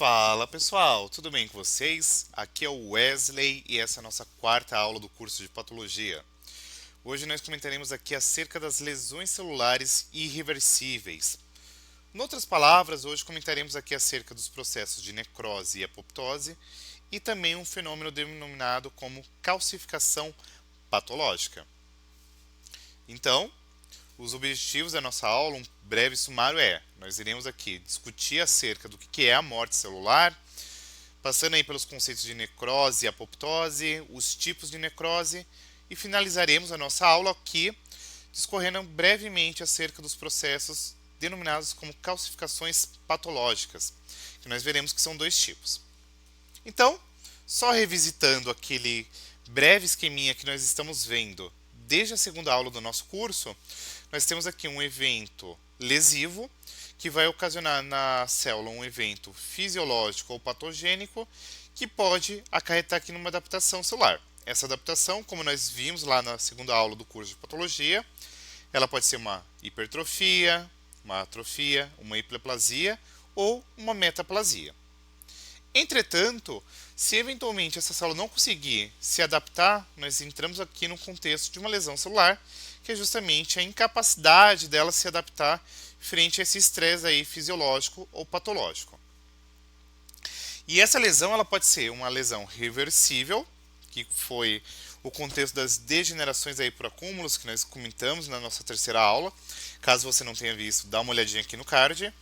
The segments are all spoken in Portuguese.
Fala pessoal, tudo bem com vocês? Aqui é o Wesley e essa é a nossa quarta aula do curso de Patologia. Hoje nós comentaremos aqui acerca das lesões celulares irreversíveis. Em outras palavras, hoje comentaremos aqui acerca dos processos de necrose e apoptose e também um fenômeno denominado como calcificação patológica. Então, os objetivos da nossa aula, um breve sumário nós iremos aqui discutir acerca do que é a morte celular, passando aí pelos conceitos de necrose e apoptose, os tipos de necrose e finalizaremos a nossa aula aqui discorrendo brevemente acerca dos processos denominados como calcificações patológicas, que nós veremos que são dois tipos. Então, só revisitando aquele breve esqueminha que nós estamos vendo desde a segunda aula do nosso curso, nós temos aqui um evento lesivo que vai ocasionar na célula um evento fisiológico ou patogênico que pode acarretar aqui numa adaptação celular. Essa adaptação, como nós vimos lá na segunda aula do curso de patologia, ela pode ser uma hipertrofia, uma atrofia, uma hiperplasia ou uma metaplasia. Entretanto, se eventualmente essa célula não conseguir se adaptar, nós entramos aqui no contexto de uma lesão celular, que é justamente a incapacidade dela se adaptar frente a esse estresse aí fisiológico ou patológico. E essa lesão ela pode ser uma lesão reversível, que foi o contexto das degenerações aí por acúmulos que nós comentamos na nossa terceira aula. Caso você não tenha visto, dá uma olhadinha aqui no card.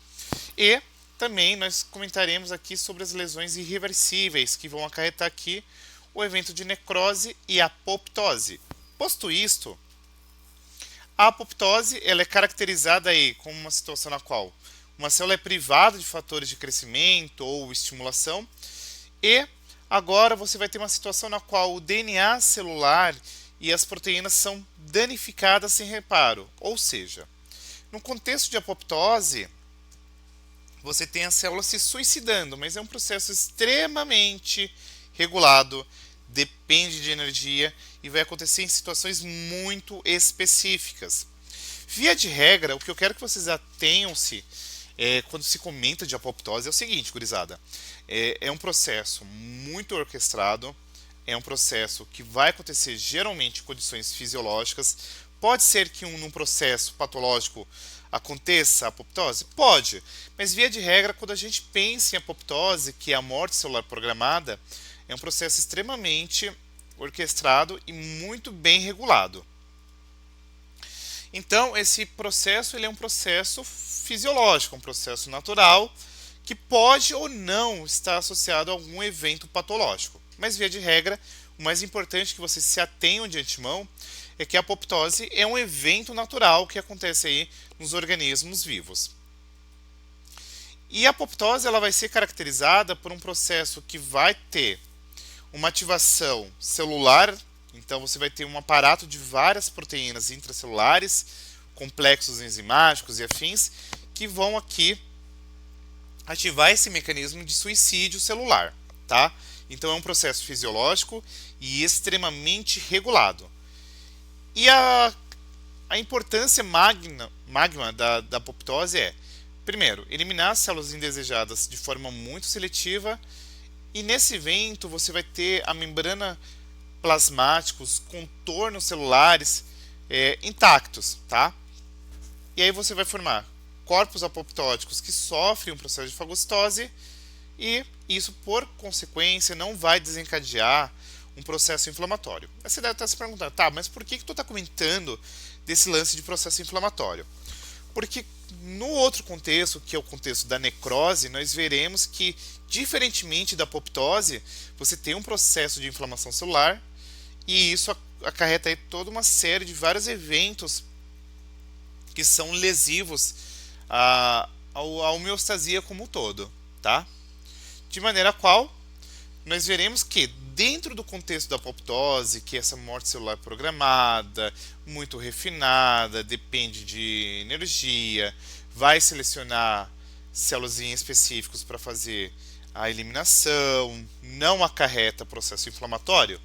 E também nós comentaremos aqui sobre as lesões irreversíveis, que vão acarretar aqui o evento de necrose e apoptose. Posto isto, a apoptose ela é caracterizada aí como uma situação na qual uma célula é privada de fatores de crescimento ou estimulação e agora você vai ter uma situação na qual o DNA celular e as proteínas são danificadas sem reparo, ou seja, no contexto de apoptose, você tem a célula se suicidando, mas é um processo extremamente regulado, depende de energia e vai acontecer em situações muito específicas. Via de regra, o que eu quero que vocês atenham-se quando se comenta de apoptose é o seguinte, gurizada. É um processo muito orquestrado, é um processo que vai acontecer geralmente em condições fisiológicas. Pode ser que num processo patológico aconteça a apoptose? Pode, mas via de regra, quando a gente pensa em apoptose, que é a morte celular programada, é um processo extremamente orquestrado e muito bem regulado. Então, esse processo ele é um processo fisiológico, um processo natural, que pode ou não estar associado a algum evento patológico. Mas, via de regra, o mais importante que vocês se atenham de antemão é que a apoptose é um evento natural que acontece aí nos organismos vivos. E a apoptose ela vai ser caracterizada por um processo que vai ter uma ativação celular, então você vai ter um aparato de várias proteínas intracelulares, complexos enzimáticos e afins, que vão aqui ativar esse mecanismo de suicídio celular, tá? Então é um processo fisiológico e extremamente regulado. E a importância magma da apoptose primeiro, eliminar as células indesejadas de forma muito seletiva. E nesse evento você vai ter a membrana plasmática, os contornos celulares intactos, tá? E aí você vai formar corpos apoptóticos que sofrem um processo de fagocitose e isso, por consequência, não vai desencadear um processo inflamatório. Aí você deve estar se perguntando, tá, mas por que tu está comentando desse lance de processo inflamatório? Porque no outro contexto, que é o contexto da necrose, nós veremos que, diferentemente da apoptose, você tem um processo de inflamação celular e isso acarreta aí toda uma série de vários eventos que são lesivos à homeostasia como um todo, tá? De maneira qual nós veremos que dentro do contexto da apoptose, que é essa morte celular programada, muito refinada, depende de energia, vai selecionar células em específicos para fazer a eliminação, não acarreta processo inflamatório,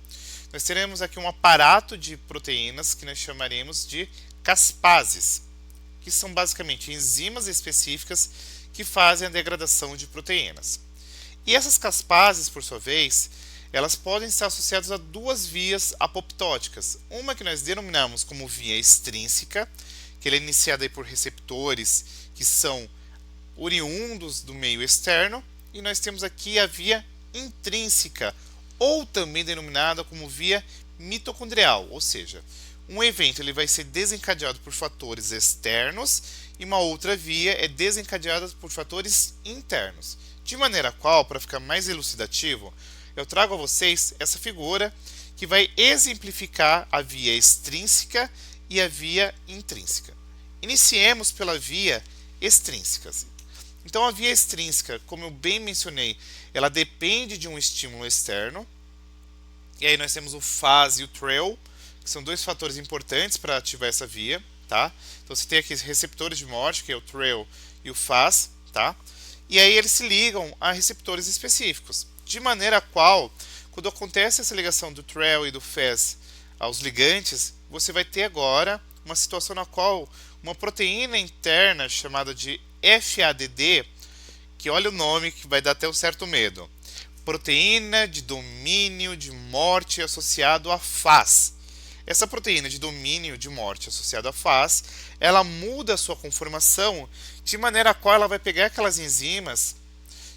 nós teremos aqui um aparato de proteínas que nós chamaremos de caspases, que são basicamente enzimas específicas que fazem a degradação de proteínas. E essas caspases, por sua vez, elas podem estar associadas a duas vias apoptóticas. Uma que nós denominamos como via extrínseca, que ela é iniciada aí por receptores que são oriundos do meio externo, e nós temos aqui a via intrínseca, ou também denominada como via mitocondrial, ou seja, um evento ele vai ser desencadeado por fatores externos e uma outra via é desencadeada por fatores internos. De maneira qual, para ficar mais elucidativo, eu trago a vocês essa figura que vai exemplificar a via extrínseca e a via intrínseca. Iniciemos pela via extrínseca. Então a via extrínseca, como eu bem mencionei, ela depende de um estímulo externo. E aí nós temos o FAS e o TRAIL, que são dois fatores importantes para ativar essa via, tá? Então você tem aqui receptores de morte, que é o TRAIL e o FAS, tá? E aí eles se ligam a receptores específicos, de maneira a qual, quando acontece essa ligação do TRAIL e do FAS aos ligantes, você vai ter agora uma situação na qual uma proteína interna chamada de FADD, que olha o nome que vai dar até um certo medo, proteína de domínio de morte associado a FAS. Essa proteína de domínio de morte associada a FAS, ela muda a sua conformação de maneira a qual ela vai pegar aquelas enzimas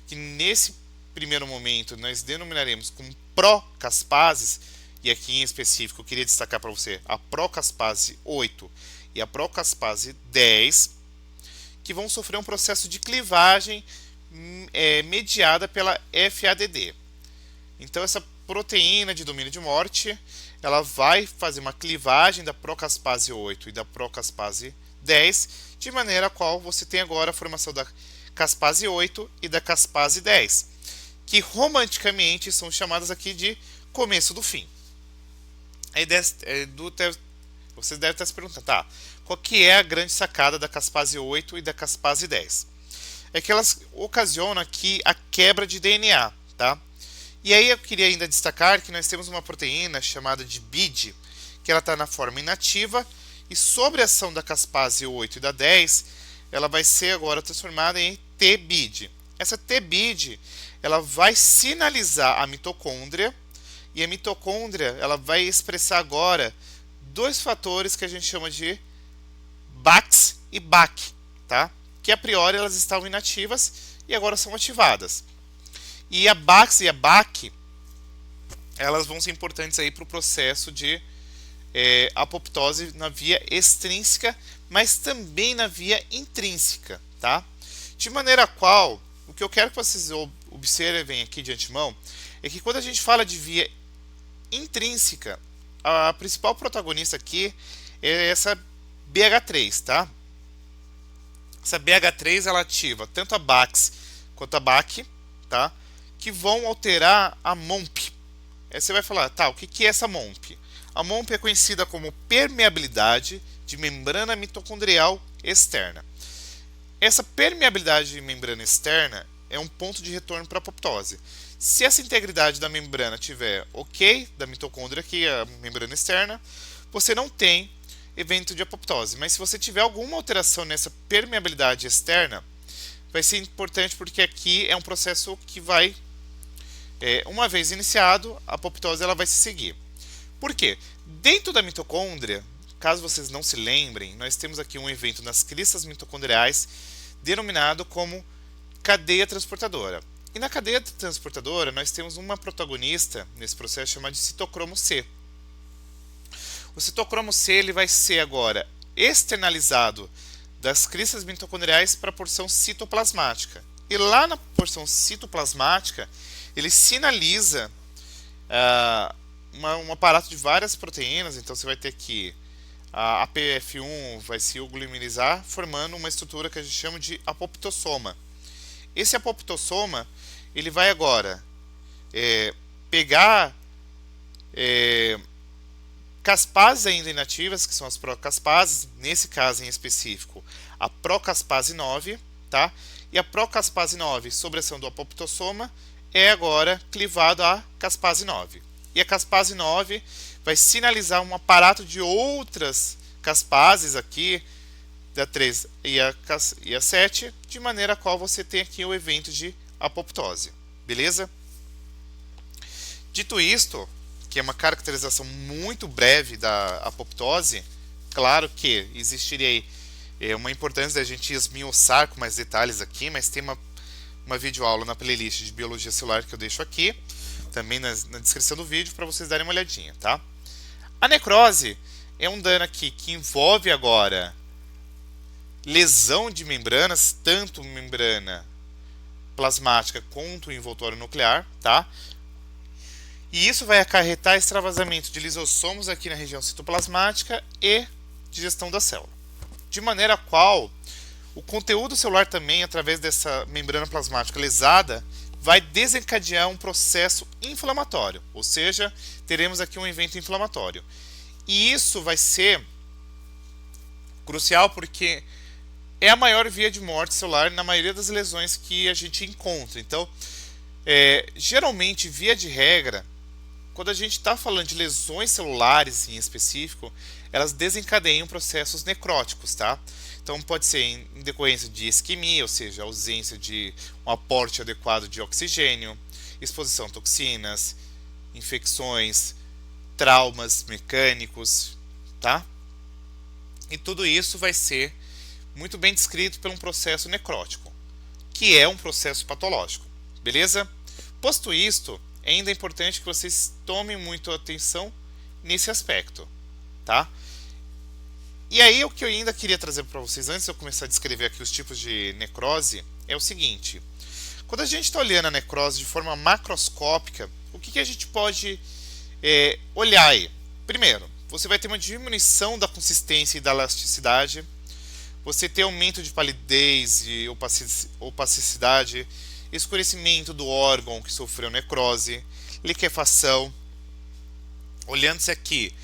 que nesse primeiro momento nós denominaremos como procaspases, e aqui em específico eu queria destacar para você a procaspase 8 e a procaspase 10, que vão sofrer um processo de clivagem mediada pela FADD. Então essa proteína de domínio de morte, ela vai fazer uma clivagem da procaspase 8 e da procaspase 10, de maneira a qual você tem agora a formação da caspase 8 e da caspase 10, que romanticamente são chamadas aqui de começo do fim. Você deve estar se perguntando, tá, qual que é a grande sacada da caspase 8 e da caspase 10? É que elas ocasionam aqui a quebra de DNA, tá? E aí eu queria ainda destacar que nós temos uma proteína chamada de BID, que ela está na forma inativa, e sobre a ação da caspase 8 e da 10, ela vai ser agora transformada em TBID. Essa TBID, ela vai sinalizar a mitocôndria, e a mitocôndria ela vai expressar agora dois fatores que a gente chama de BAX e BAC, tá? Que a priori elas estavam inativas e agora são ativadas. E a BAX e a BAC, elas vão ser importantes aí para o processo de apoptose na via extrínseca, mas também na via intrínseca, tá? De maneira a qual, o que eu quero que vocês observem aqui de antemão, é que quando a gente fala de via intrínseca, a principal protagonista aqui é essa BH3, tá? Essa BH3 ela ativa tanto a BAX quanto a BAC, tá? Que vão alterar a MOMP. Aí você vai falar, tá, o que é essa MOMP? A MOMP é conhecida como permeabilidade de membrana mitocondrial externa. Essa permeabilidade de membrana externa é um ponto de retorno para a apoptose. Se essa integridade da membrana tiver ok, da mitocôndria, que é a membrana externa, você não tem evento de apoptose. Mas se você tiver alguma alteração nessa permeabilidade externa, vai ser importante porque aqui é um processo que vai, uma vez iniciado, a apoptose ela vai se seguir. Por quê? Dentro da mitocôndria, caso vocês não se lembrem, nós temos aqui um evento nas cristas mitocondriais denominado como cadeia transportadora. E na cadeia transportadora nós temos uma protagonista nesse processo chamada de citocromo C. O citocromo C ele vai ser agora externalizado das cristas mitocondriais para a porção citoplasmática. E lá na porção citoplasmática ele sinaliza um aparato de várias proteínas. Então você vai ter aqui a APF1 vai se gluminizar, formando uma estrutura que a gente chama de apoptossoma. Esse apoptossoma ele vai agora pegar caspases ainda inativas, que são as procaspases, nesse caso em específico, a procaspase 9, tá? E a procaspase 9, sob ação do apoptossoma, é agora clivado à caspase 9. E a caspase 9 vai sinalizar um aparato de outras caspases aqui, da 3 e a 7, de maneira a qual você tem aqui o evento de apoptose. beleza? Dito isto, que é uma caracterização muito breve da apoptose, claro que existiria aí uma importância da gente esmiuçar com mais detalhes aqui, mas tem uma videoaula na playlist de biologia celular que eu deixo aqui, também na descrição do vídeo, para vocês darem uma olhadinha, tá? A necrose é um dano aqui que envolve agora lesão de membranas, tanto membrana plasmática quanto o envoltório nuclear, tá? E isso vai acarretar extravasamento de lisossomos aqui na região citoplasmática e digestão da célula. De maneira a qual o conteúdo celular também, através dessa membrana plasmática lesada, vai desencadear um processo inflamatório, ou seja, teremos aqui um evento inflamatório. E isso vai ser crucial porque é a maior via de morte celular na maioria das lesões que a gente encontra. Então, geralmente, via de regra, quando a gente está falando de lesões celulares em específico, elas desencadeiam processos necróticos, tá? Então pode ser em decorrência de isquemia, ou seja, ausência de um aporte adequado de oxigênio, exposição a toxinas, infecções, traumas mecânicos, tá? E tudo isso vai ser muito bem descrito por um processo necrótico, que é um processo patológico, beleza? Posto isto, ainda é importante que vocês tomem muito atenção nesse aspecto, tá? E aí o que eu ainda queria trazer para vocês, antes de eu começar a descrever aqui os tipos de necrose, é o seguinte. Quando a gente está olhando a necrose de forma macroscópica, o que a gente pode olhar aí? Primeiro, você vai ter uma diminuição da consistência e da elasticidade, você tem aumento de palidez e opacidade, escurecimento do órgão que sofreu necrose, liquefação. Olhando-se aqui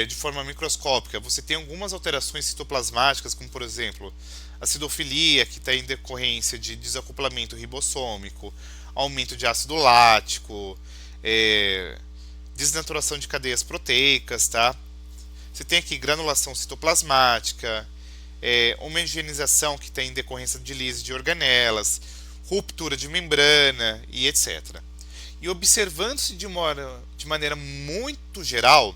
de forma microscópica, você tem algumas alterações citoplasmáticas, como por exemplo, acidofilia, que está em decorrência de desacoplamento ribossômico, aumento de ácido lático, desnaturação de cadeias proteicas, tá? Você tem aqui granulação citoplasmática, homogeneização, que está em decorrência de lise de organelas, ruptura de membrana e etc. E observando-se de maneira muito geral,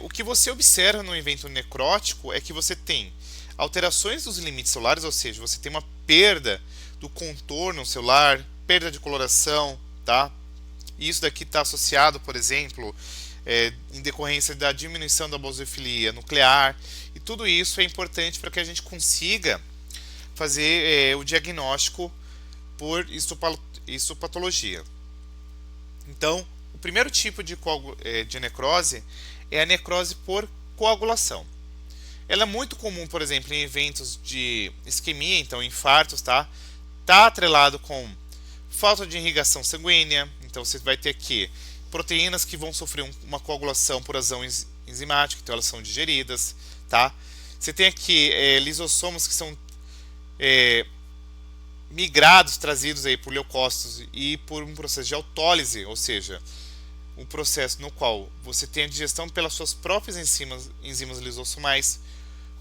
o que você observa no evento necrótico é que você tem alterações dos limites celulares, ou seja, você tem uma perda do contorno celular, perda de coloração, tá? E isso daqui está associado, por exemplo, em decorrência da diminuição da basofilia nuclear, e tudo isso é importante para que a gente consiga fazer o diagnóstico por histopatologia. Então, o primeiro tipo de necrose é a necrose por coagulação. Ela é muito comum, por exemplo, em eventos de isquemia, então infartos, tá? Está atrelado com falta de irrigação sanguínea, então você vai ter aqui proteínas que vão sofrer uma coagulação por ação enzimática, então elas são digeridas, tá? Você tem aqui lisossomos que são migrados, trazidos aí por leucócitos e por um processo de autólise, ou seja, um processo no qual você tem a digestão pelas suas próprias enzimas lisossomais,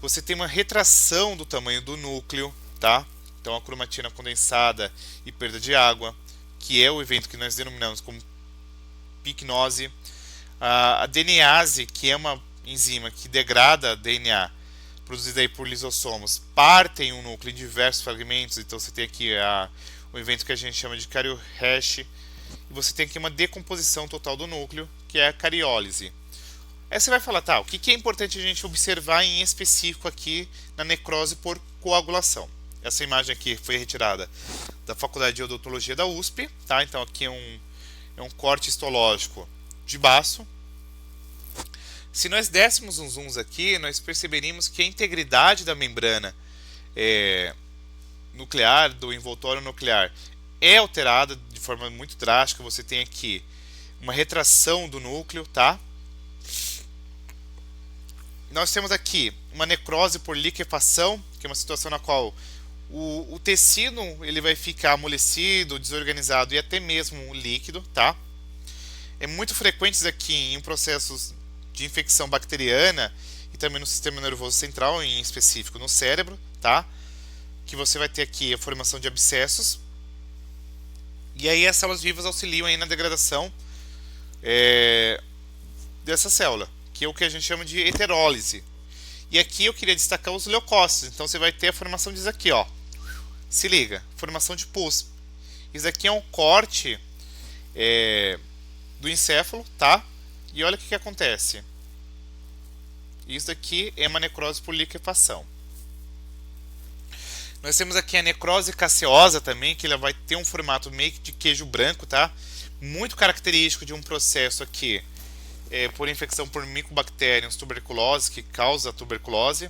você tem uma retração do tamanho do núcleo, tá? Então a cromatina condensada e perda de água, que é o evento que nós denominamos como picnose. A DNase, que é uma enzima que degrada DNA, produzida aí por lisossomos, partem um núcleo em diversos fragmentos, então você tem aqui o evento que a gente chama de cariohash, e você tem aqui uma decomposição total do núcleo, que é a cariólise. Aí você vai falar, tá, o que é importante a gente observar em específico aqui na necrose por coagulação? Essa imagem aqui foi retirada da Faculdade de Odontologia da USP, tá? Então aqui é um corte histológico de baço. Se nós dessemos uns zooms aqui, nós perceberíamos que a integridade da membrana nuclear, do envoltório nuclear, é alterada de forma muito drástica. Você tem aqui uma retração do núcleo, tá? Nós temos aqui uma necrose por liquefação, que é uma situação na qual o tecido ele vai ficar amolecido, desorganizado e até mesmo líquido, tá? É muito frequente isso aqui em processos de infecção bacteriana e também no sistema nervoso central, em específico no cérebro, tá? Que você vai ter aqui a formação de abscessos. E aí as células vivas auxiliam aí na degradação é, dessa célula, que é o que a gente chama de heterólise. E aqui eu queria destacar os leucócitos. Então você vai ter a formação disso aqui, ó. Se liga, formação de pus. Isso aqui é um corte do encéfalo, tá? E olha o que acontece. Isso daqui é uma necrose por liquefação. Nós temos aqui a necrose caseosa também, que ela vai ter um formato meio que de queijo branco, tá? Muito característico de um processo aqui por infecção por Mycobacterium tuberculose, que causa tuberculose.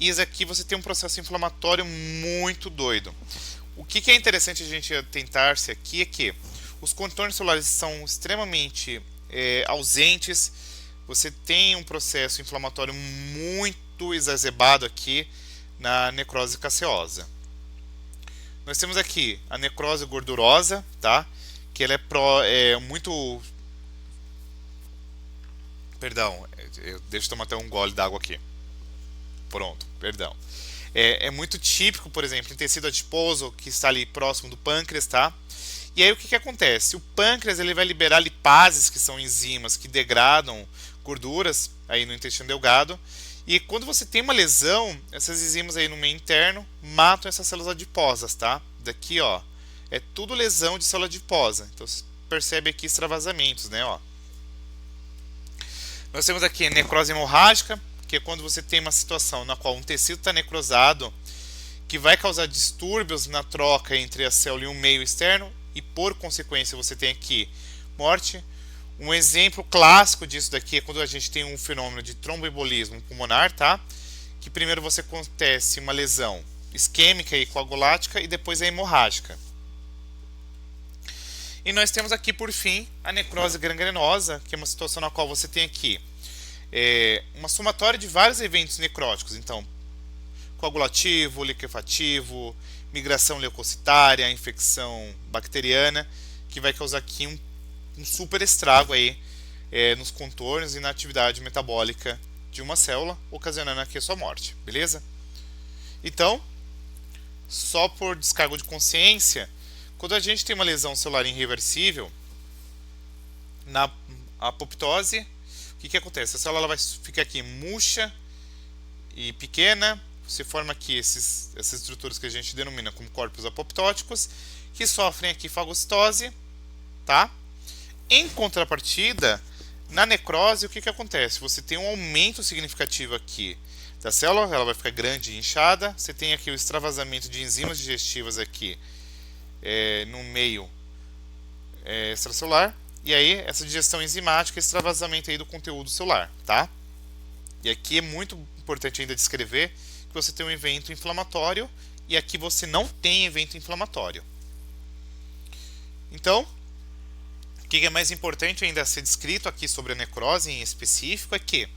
E isso aqui você tem um processo inflamatório muito doido. O que é interessante a gente atentar-se aqui é que os contornos celulares são extremamente ausentes. Você tem um processo inflamatório muito exacerbado aqui na necrose caseosa. Nós temos aqui a necrose gordurosa, tá? Que ela é muito... Perdão, deixa eu tomar até um gole d'água aqui. Pronto, perdão. É muito típico, por exemplo, em tecido adiposo que está ali próximo do pâncreas, tá? E aí o que acontece? O pâncreas ele vai liberar lipases, que são enzimas que degradam gorduras aí no intestino delgado. E quando você tem uma lesão, essas enzimas aí no meio interno matam essas células adiposas, tá? Daqui, ó, é tudo lesão de célula adiposa. Então você percebe aqui extravasamentos, né, ó. Nós temos aqui a necrose hemorrágica, que é quando você tem uma situação na qual um tecido está necrosado, que vai causar distúrbios na troca entre a célula e o meio externo, e por consequência você tem aqui morte. Um exemplo clássico disso daqui é quando a gente tem um fenômeno de tromboembolismo pulmonar, tá? Que primeiro você acontece uma lesão isquêmica e coagulática e depois a hemorrágica. E nós temos aqui, por fim, a necrose gangrenosa, que é uma situação na qual você tem aqui uma somatória de vários eventos necróticos. Então, coagulativo, liquefativo, migração leucocitária, infecção bacteriana, que vai causar aqui um super estrago aí nos contornos e na atividade metabólica de uma célula, ocasionando aqui a sua morte, beleza? Então, só por descargo de consciência, quando a gente tem uma lesão celular irreversível, na apoptose, o que acontece? A célula ela vai ficar aqui murcha e pequena, se forma aqui essas estruturas que a gente denomina como corpos apoptóticos, que sofrem aqui fagocitose, tá? Em contrapartida, na necrose, o que acontece? Você tem um aumento significativo aqui da célula, ela vai ficar grande e inchada. Você tem aqui o extravasamento de enzimas digestivas aqui no meio extracelular. E aí, essa digestão enzimática, extravasamento aí do conteúdo celular, tá? E aqui é muito importante ainda descrever que você tem um evento inflamatório e aqui você não tem evento inflamatório. Então, o que é mais importante ainda a ser descrito aqui sobre a necrose em específico é que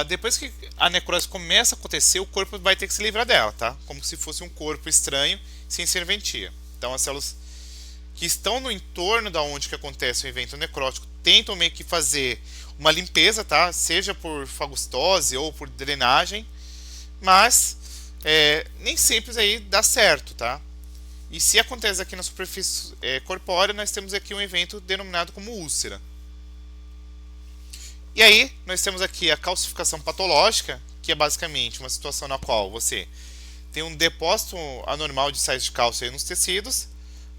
depois que a necrose começa a acontecer, o corpo vai ter que se livrar dela, tá? Como se fosse um corpo estranho, sem serventia. Então as células que estão no entorno da onde que acontece o evento necrótico tentam meio que fazer uma limpeza, tá? Seja por fagocitose ou por drenagem, mas nem sempre isso aí dá certo, tá? E se acontece aqui na superfície corpórea, nós temos aqui um evento denominado como úlcera. E aí, nós temos aqui a calcificação patológica, que é basicamente uma situação na qual você tem um depósito anormal de sais de cálcio aí nos tecidos,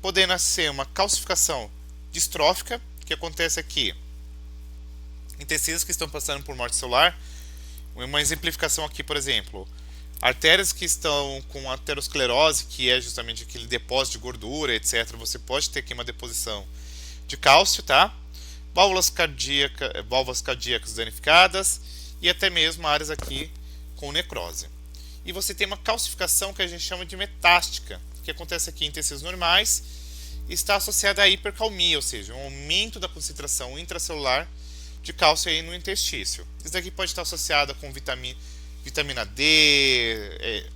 podendo ser uma calcificação distrófica, que acontece aqui em tecidos que estão passando por morte celular. Uma exemplificação aqui, por exemplo, artérias que estão com aterosclerose, que é justamente aquele depósito de gordura, etc. Você pode ter aqui uma deposição de cálcio, tá? Válvulas cardíacas danificadas e até mesmo áreas aqui com necrose. E você tem uma calcificação que a gente chama de metástica, que acontece aqui em tecidos normais e está associada à hipercalmia, ou seja, um aumento da concentração intracelular de cálcio aí no intestício. Isso daqui pode estar associado com vitamina D,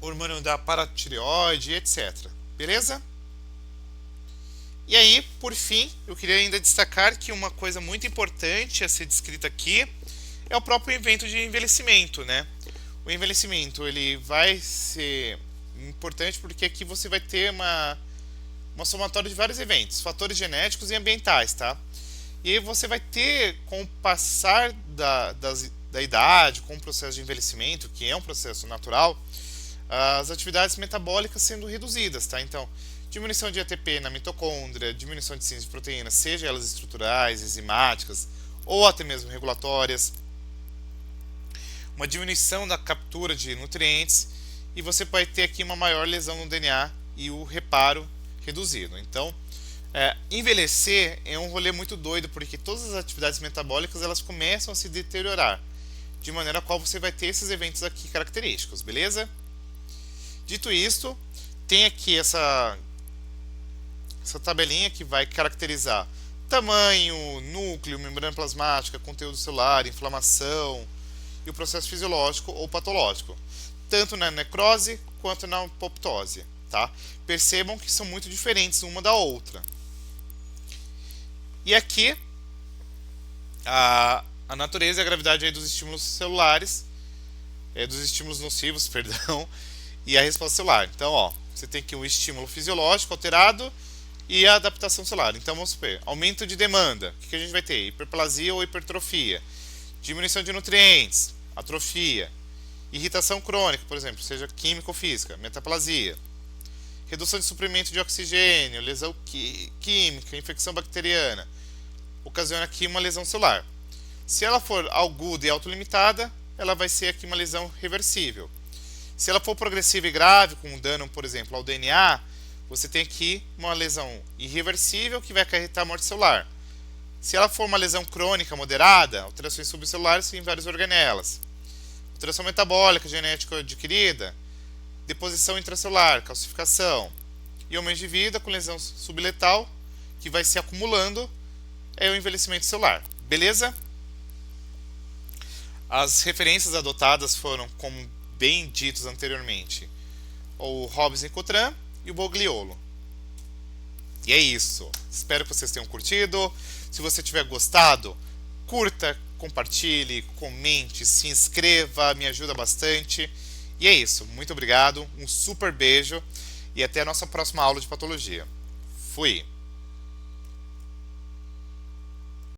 hormônio da paratireoide, etc. Beleza? E aí, por fim, eu queria ainda destacar que uma coisa muito importante a ser descrita aqui é o próprio evento de envelhecimento, né? O envelhecimento ele vai ser importante porque aqui você vai ter uma uma somatória de vários eventos, fatores genéticos e ambientais, tá? E aí você vai ter, com o passar da idade, com o processo de envelhecimento, que é um processo natural, as atividades metabólicas sendo reduzidas, tá? Então, diminuição de ATP na mitocôndria, diminuição de síntese de proteínas, seja elas estruturais, enzimáticas ou até mesmo regulatórias, uma diminuição da captura de nutrientes e você pode ter aqui uma maior lesão no DNA e o reparo reduzido. Então, envelhecer é um rolê muito doido porque todas as atividades metabólicas elas começam a se deteriorar, de maneira a qual você vai ter esses eventos aqui característicos, beleza? Dito isto, tem aqui essa tabelinha que vai caracterizar tamanho, núcleo, membrana plasmática, conteúdo celular, inflamação e o processo fisiológico ou patológico, tanto na necrose quanto na apoptose, tá? Percebam que são muito diferentes uma da outra. E aqui a natureza e a gravidade aí dos estímulos celulares, dos estímulos nocivos, perdão, e a resposta celular. Então, ó, você tem aqui um estímulo fisiológico alterado e a adaptação celular. Então, vamos supor, aumento de demanda. O que a gente vai ter? Hiperplasia ou hipertrofia. Diminuição de nutrientes, atrofia. Irritação crônica, por exemplo, seja química ou física, metaplasia. Redução de suprimento de oxigênio, lesão química, infecção bacteriana. Ocasiona aqui uma lesão celular. Se ela for aguda e autolimitada, ela vai ser aqui uma lesão reversível. Se ela for progressiva e grave, com um dano, por exemplo, ao DNA, você tem aqui uma lesão irreversível que vai acarretar morte celular. Se ela for uma lesão crônica moderada, alterações subcelulares em várias organelas. Alteração metabólica genética adquirida, deposição intracelular, calcificação. E aumento de vida com lesão subletal, que vai se acumulando, é o envelhecimento celular. Beleza? As referências adotadas foram, como bem ditos anteriormente, o Hobbes e Cotran e o Bogliolo. E é isso. Espero que vocês tenham curtido. Se você tiver gostado, curta, compartilhe, comente, se inscreva, me ajuda bastante. E é isso. Muito obrigado, um super beijo e até a nossa próxima aula de patologia. Fui!